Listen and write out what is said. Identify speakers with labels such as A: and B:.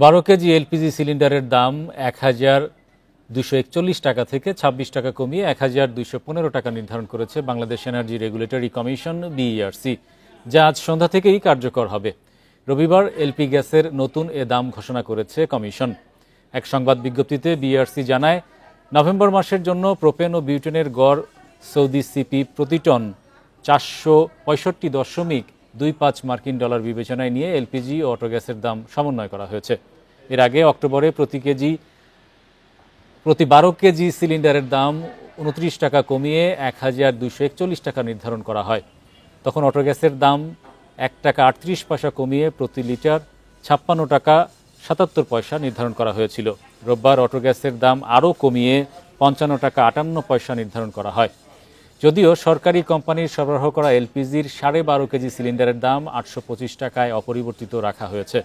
A: 12 KG LPG সিলিন্ডারের দাম ১,২৪১ টাকা থেকে ২৬ টাকা কমিয়ে ১,২১৫ টাকা নির্ধারণ করেছে Bangladesh energy regulatory commission BERC, যা আজ সন্ধ্যা থেকেই কার্যকর হবে। রবিবার এলপি গ্যাসের নতুন এ দাম ঘোষণা করেছে কমিশন। এক সংবাদ বিজ্ঞপ্তিতে বিইআরসি জানায়, নভেম্বর মাসের জন্য প্রোপেন ও বিউটেনের গড় সৌদি সিপি প্রতি টন ৪৬৫.২৫ মার্কিন ডলার বিবেচনায় নিয়ে এলপিজি ও অটোগ্যাসের দাম সমন্বয় করা হয়েছে। এর আগে অক্টোবরে প্রতি ১২ কেজি সিলিন্ডারের দাম ২৯ টাকা কমিয়ে ১,২৪১ টাকা নির্ধারণ করা হয়। তখন অটোগ্যাসের দাম ১ টাকা ৩৮ পয়সা কমিয়ে প্রতি লিটার ৫৬ টাকা ৭৭ পয়সা নির্ধারণ করা হয়েছিল। রোববার অটোগ্যাসের দাম আরও কমিয়ে ৫৫ টাকা ৫৮ পয়সা নির্ধারণ করা হয়। যদিও সরকারি কোম্পানির সরবরাহ করা এলপিজির ১২.৫ কেজি সিলিন্ডারের দাম ৮২৫ টাকায় অপরিবর্তিত রাখা হয়েছে।